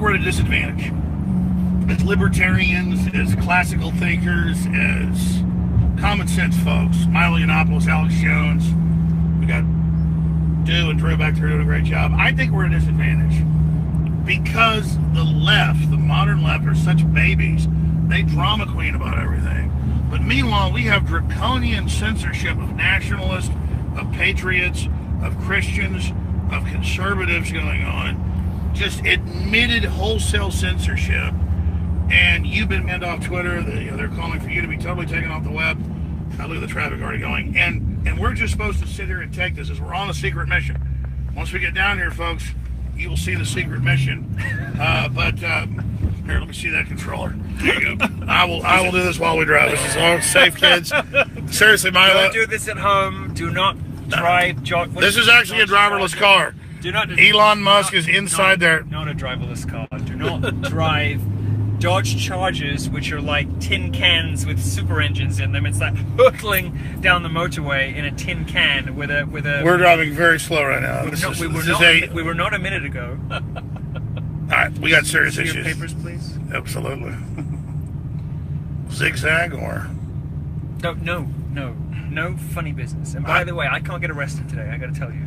we're at a disadvantage. As libertarians, as classical thinkers, as common sense folks, Milo, Alex Jones, we got Dew and Drew back there doing a great job. I think we're at a disadvantage because the left, the modern left, are such babies. They drama queen about everything. But meanwhile, we have draconian censorship of nationalists, of patriots, of Christians, of conservatives going on. Just admitted wholesale censorship. And you've been banned off Twitter. They're calling for you to be totally taken off the web. Look at the traffic already going. And we're just supposed to sit here and take this as we're on a secret mission. Once we get down here, folks, you will see the secret mission. Here, let me see that controller. There you go. I will do this while we drive. This is all safe, kids. Seriously, Milo. Don't do this at home. Do not drive. This is actually a driverless car. Do not. Elon Musk is inside there. Not a driverless car. Do not drive Dodge Chargers, which are like tin cans with super engines in them. It's like hurtling down the motorway in a tin can with a. We're driving very slow right now. We were not a minute ago. All right, we got serious See issues. your papers, please. Absolutely. Zigzag or? No funny business. And by the way, I can't get arrested today. I got to tell you,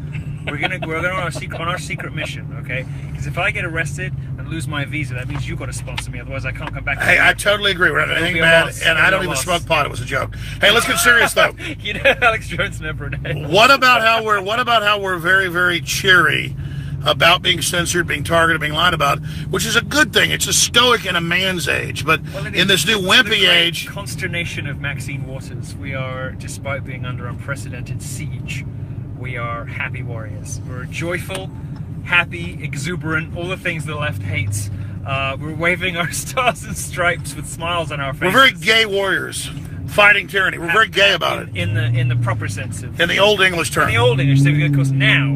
we're going on our secret mission, okay? Because if I get arrested and lose my visa, that means you got to sponsor me. Otherwise, I can't come back. Hey, I totally agree. We're not anything bad, and I don't even smoke pot. It was a joke. Hey, let's get serious though. You know, Alex Jones never did. What about how we're very, very cheery about being censored, being targeted, being lied about, which is a good thing. It's a stoic in a man's age, but in this new wimpy age, consternation of Maxine Waters, we are, despite being under unprecedented siege, we are happy warriors. We're joyful, happy, exuberant, all the things the left hates. We're waving our stars and stripes with smiles on our faces. We're very gay warriors. Fighting tyranny. We're very gay about it. In the proper sense of... In the old English term. In the old English, because now,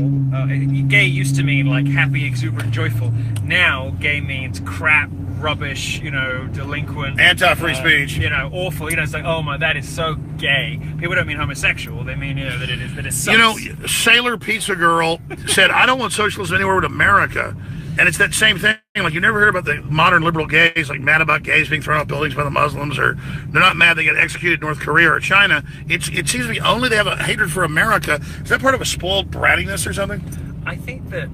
gay used to mean like happy, exuberant, joyful. Now, gay means crap, rubbish, delinquent. Anti-free speech. Awful. It's like, oh my, that is so gay. People don't mean homosexual. They mean, that it sucks. Sailor Pizza Girl said, I don't want socialism anywhere but America. And it's that same thing. Like, you never hear about the modern liberal gays, like, mad about gays being thrown out buildings by the Muslims, or they're not mad they get executed in North Korea or China. It seems to be only they have a hatred for America. Is that part of a spoiled brattiness or something? I think that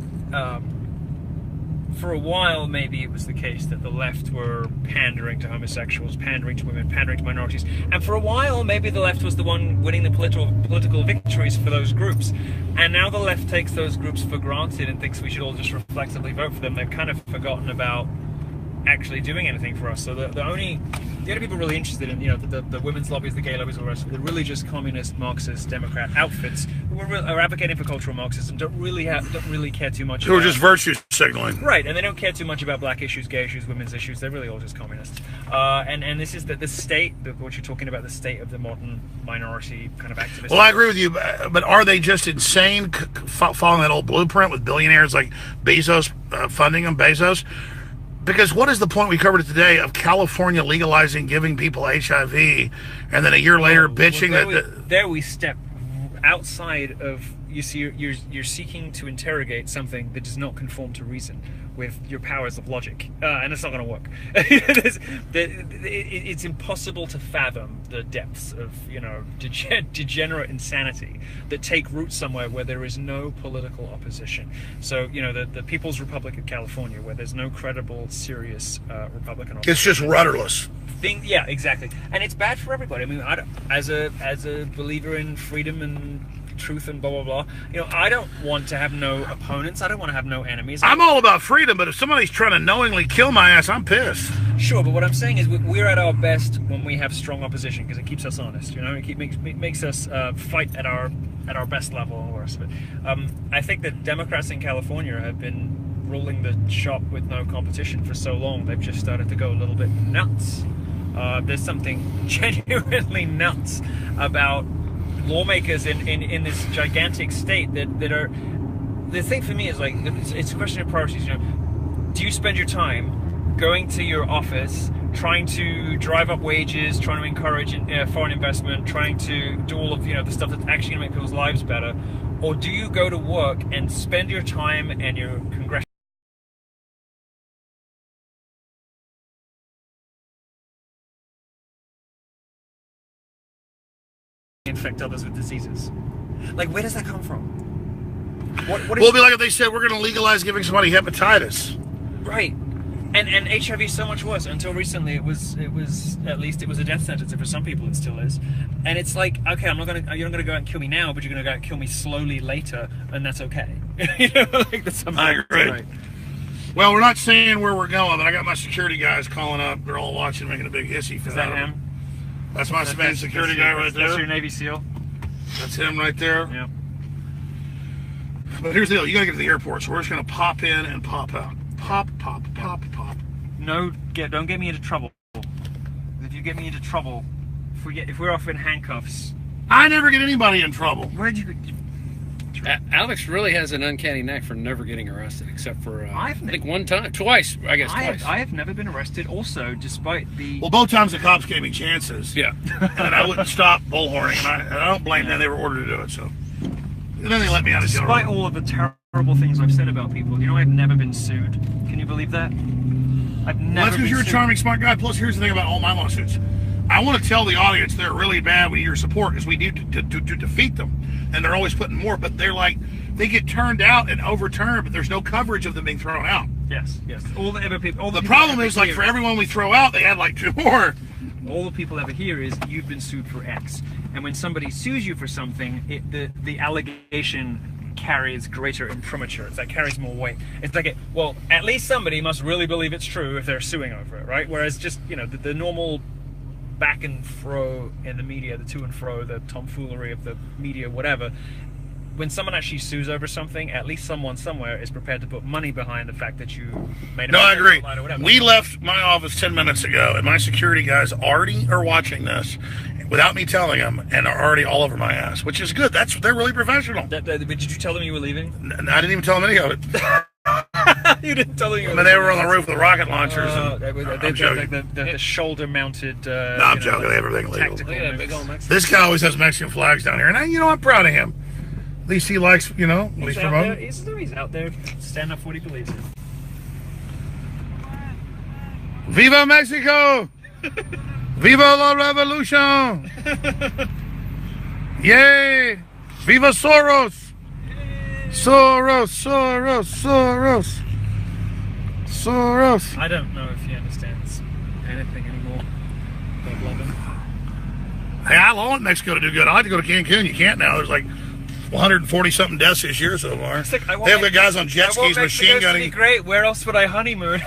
for a while, maybe it was the case that the left were pandering to homosexuals, pandering to women, pandering to minorities. And for a while, maybe the left was the one winning the political victories for those groups. And now the left takes those groups for granted and thinks we should all just reflexively vote for them. They've kind of forgotten about actually doing anything for us. So the only people really interested in, the women's lobbies, the gay lobbies, all the rest of it, the really just communist, Marxist, Democrat outfits who are advocating for cultural Marxism, don't really care too much. Who are just virtue signaling, right? And they don't care too much about black issues, gay issues, women's issues. They're really all just communists. And this is the state, what you're talking about, the state of the modern minority kind of activist. Well, I agree with you, but are they just insane, following that old blueprint with billionaires like Bezos funding them? Bezos. Because what is the point, we covered it today, of California legalizing giving people HIV, and then a year later bitching there we step outside of, you see, you're seeking to interrogate something that does not conform to reason with your powers of logic, and it's not going to work. It's impossible to fathom the depths of degenerate insanity that take root somewhere where there is no political opposition. So the People's Republic of California, where there's no credible, serious Republican opposition. It's just rudderless. Yeah, exactly, and it's bad for everybody. I mean, as a believer in freedom and truth and blah blah blah, I don't want to have no opponents. I don't want to have no enemies. I'm all about freedom, but if somebody's trying to knowingly kill my ass, I'm pissed. Sure, but what I'm saying is we're at our best when we have strong opposition, because it keeps us honest. It makes us fight at our best level and all the rest of it. I think that Democrats in California have been ruling the shop with no competition for so long. They've just started to go a little bit nuts. There's something genuinely nuts about lawmakers in this gigantic state that are... The thing for me is, like, it's a question of priorities. Do you spend your time going to your office, trying to drive up wages, trying to encourage foreign investment, trying to do all of the stuff that's actually going to make people's lives better, or do you go to work and spend your time and your congressional infect others with diseases. Like, where does that come from? What Well, it'll be like if they said we're going to legalize giving somebody hepatitis. Right. And HIV is so much worse. Until recently, it was at least it was a death sentence, and for some people it still is. And it's like, okay, you're not gonna go out and kill me now, but you're gonna go out and kill me slowly later, and that's okay. You know, like that's something. I agree. Right. Well, we're not saying where we're going, but I got my security guys calling up. They're all watching, making a big hissy fit. Is that him? That's my main security guy right there. That's your Navy SEAL. That's him right there. Yeah. But here's the deal: you got to get to the airport, so we're just gonna pop in and pop out. Pop, pop, pop, pop. No, don't get me into trouble. If you get me into trouble, if we're off in handcuffs, I never get anybody in trouble. where'd you? Alex really has an uncanny knack for never getting arrested, except for I I've think one time, twice, I guess twice. I have never been arrested. Also, despite the Well, both times the cops gave me chances. Yeah. And I wouldn't stop bullhorning, and I don't blame them. They were ordered to do it, so. And then they let me out of jail. Despite all of the terrible things I've said about people, you know, I've never been sued. Can you believe that? I've never. Well, that's because been you're a sued. charming, smart guy. Plus, here's the thing about all my lawsuits. I want to tell the audience they're really bad. We need your support because we need to defeat them. And they're always putting more, but they're like, they get turned out and overturned, but there's no coverage of them being thrown out. Yes, yes. All the people. The problem is, like, for everyone we throw out, they add like 2 more. All the people ever hear is you've been sued for X, and when somebody sues you for something, the allegation carries greater imprimatur. It's like carries more weight. It's like, well, at least somebody must really believe it's true if they're suing over it, right? Whereas just, you know, the normal back and fro in the media, the to and fro, the tomfoolery of the media, whatever. When someone actually sues over something, at least someone somewhere is prepared to put money behind the fact that you made a No, I agree. lie or whatever. We left my office 10 minutes ago, and my security guys already are watching this without me telling them, and are already all over my ass, which is good. They're really professional. But did you tell them you were leaving? I didn't even tell them any of it. You didn't tell them you were I mean, they were on the roof with the rocket launchers. I'm joking. Like the shoulder-mounted. No, I'm joking. They have everything legal. Tactical Look at that moves. big old Mexican. This guy always has Mexican flags down here, and I'm proud of him. At least he likes, at least He's out promoting. there. He's out there standing up for what he believes in. Viva Mexico! Viva la revolution! Yay! Viva Soros! Soros! I don't know if he understands anything anymore. God love him. Hey, I want Mexico to do good. I like to go to Cancun. You can't now. There's like 140-something deaths this year so far. It's like, They have got guys on jet skis, machine gunning. Great. Where else would I honeymoon?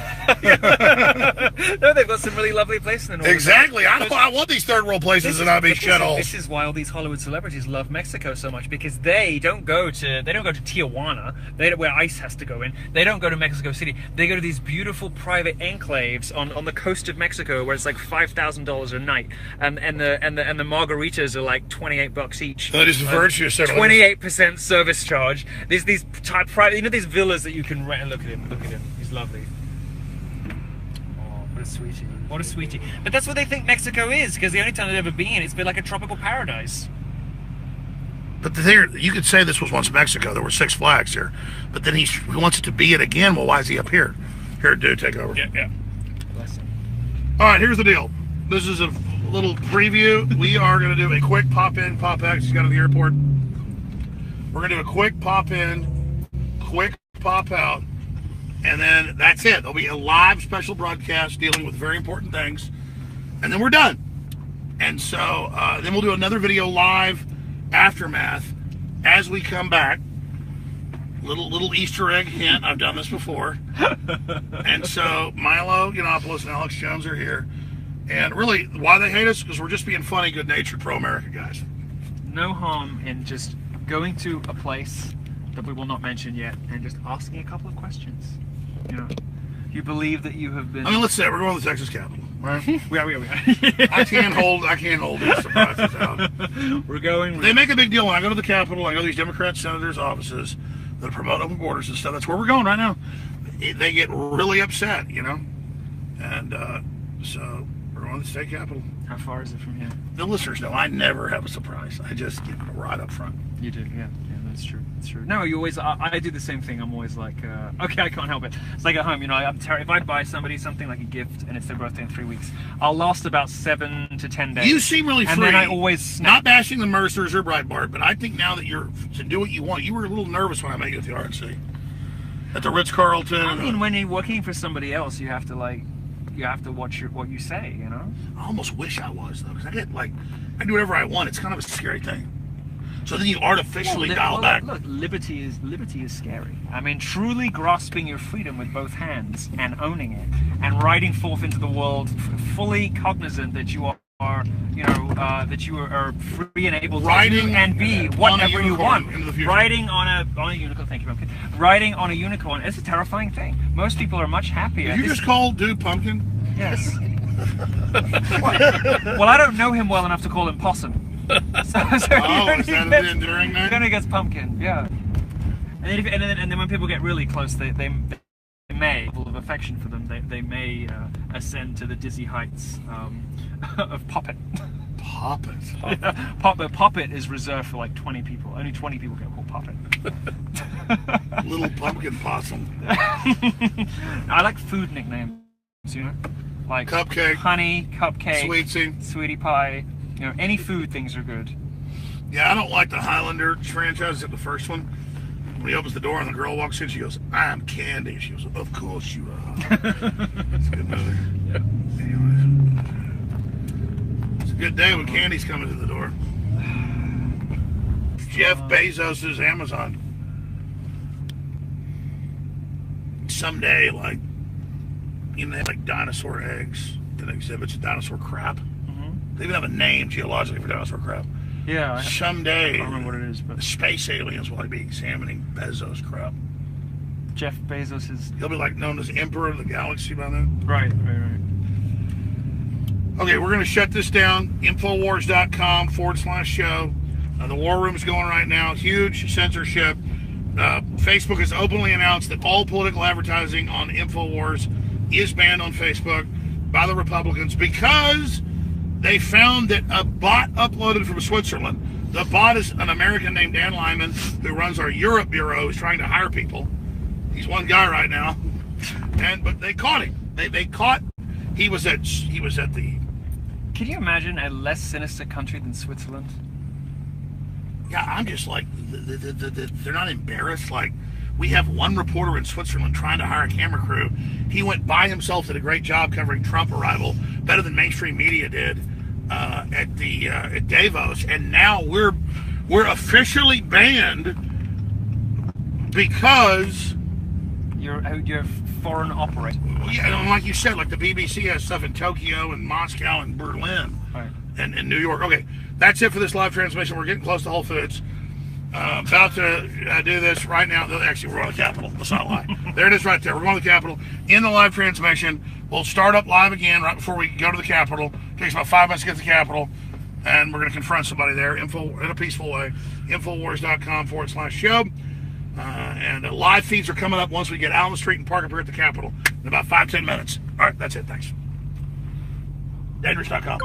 No, they've got some really lovely places in the north. Exactly. I want these third world places to not be shitholes. This is why all these Hollywood celebrities love Mexico so much, because they don't go to Tijuana, where ICE has to go in. They don't go to Mexico City. They go to these beautiful private enclaves on the coast of Mexico, where it's like $5,000 a night, and the margaritas are like $28 each. That is virtue. 28% service charge. These type private, these villas that you can rent. Look at him. He's lovely. Oh, what a sweetie. What a sweetie. But that's what they think Mexico is, because the only time they've ever been, it's been like a tropical paradise. But the thing, you could say this was once Mexico. There were 6 Flags here, but then he wants it to be it again. Well, why is he up here? Here, dude, take over. Yeah. Bless him. All right, here's the deal. This is a little preview. We are going to do a quick pop-in, pop-out. He's got to the airport. We're going to do a quick pop-in, quick pop-out, and then that's it. There'll be a live special broadcast dealing with very important things, and then we're done. And so then we'll do another video live aftermath as we come back. Little Easter egg hint. I've done this before. And so Milo Yiannopoulos and Alex Jones are here. And really, why they hate us? Because we're just being funny, good-natured, pro-America guys. No harm in just going to a place that we will not mention yet and just asking a couple of questions. You believe that you have been... I mean, let's say we're going to the Texas Capitol, right? We are. I can't hold these surprises out. We're going... They make a big deal when I go to the Capitol. I go to these Democrat senators' offices that promote open borders and stuff. That's where we're going right now. They get really upset, And so we're going to the state capitol. How far is it from here? The listeners know I never have a surprise. I just give them right up front. You do, yeah. It's true. It's true. No, you always. I do the same thing. I'm always like, okay, I can't help it. It's like at home, you know. If I buy somebody something like a gift and it's their birthday in 3 weeks, I'll last about 7 to 10 days. You seem really free. And then I always not bashing the Mercers or Breitbart, but I think now that you're to do what you want, you were a little nervous when I met you at the RNC, at the Ritz-Carlton. I mean, when you're working for somebody else, you have to watch what you say, you know. I almost wish I was though, because I do whatever I want. It's kind of a scary thing. So then you artificially dial back. Look, liberty is scary. I mean, truly grasping your freedom with both hands and owning it, and riding forth into the world fully cognizant that you are, you know, that you are free and able to do and be whatever you want. Riding on a unicorn. Thank you, Pumpkin. Riding on a unicorn is a terrifying thing. Most people are much happier. Did you just call dude Pumpkin? Yes. Well, I don't know him well enough to call him Possum. So is that an enduring name? He only gets Pumpkin, yeah. And then when people get really close, they may, level of affection for them, they may ascend to the dizzy heights of Poppet. Poppet? Yeah. Poppet is reserved for like 20 people. Only 20 people get called Poppet. Little Pumpkin Possum. I like food nicknames, you know? Like Cupcake. Honey, Cupcake. Sweetie Pie. You know, any food things are good. Yeah, I don't like the Highlander franchise, except the first one. When he opens the door and the girl walks in, she goes, "I'm Candy." She goes, "Of course you are." It's a good movie. Yep. Anyways. It's a good day when Candy's coming to the door. Jeff Bezos' Amazon. Someday, like, you know, they have like dinosaur eggs that exhibits dinosaur crap. They even have a name geologically for dinosaur crap. Yeah. Someday, I don't remember what it is, but the space aliens will be examining Bezos crap. Jeff Bezos is. He'll be like known as Emperor of the Galaxy by then. Right. Okay, we're going to shut this down. Infowars.com/show. The war room's going right now. Huge censorship. Facebook has openly announced that all political advertising on Infowars is banned on Facebook by the Republicans because they found that a bot uploaded from Switzerland. The bot is an American named Dan Lyman who runs our Europe bureau. He's trying to hire people. He's one guy right now, but they caught him. They caught. He was at the. Can you imagine a less sinister country than Switzerland? Yeah, I'm just like they're not embarrassed. Like, we have one reporter in Switzerland trying to hire a camera crew. He went by himself, did a great job covering Trump arrival, better than mainstream media did at Davos, and now we're officially banned because you're a foreign operator. Yeah, and like you said, like the BBC has stuff in Tokyo and Moscow and Berlin, right, and New York. Okay, that's it for this live transmission. We're getting close to Whole Foods. About to do this right now. Actually, we're on the Capitol. Let's not lie. There it is right there. We're going to the Capitol. In the live transmission, we'll start up live again right before we go to the Capitol. It takes about 5 minutes to get to the Capitol, and we're going to confront somebody there in a peaceful way. Infowars.com/show. And live feeds are coming up once we get out on the street and park up here at the Capitol in about 5-10 minutes. All right, that's it. Thanks. Dangerous.com.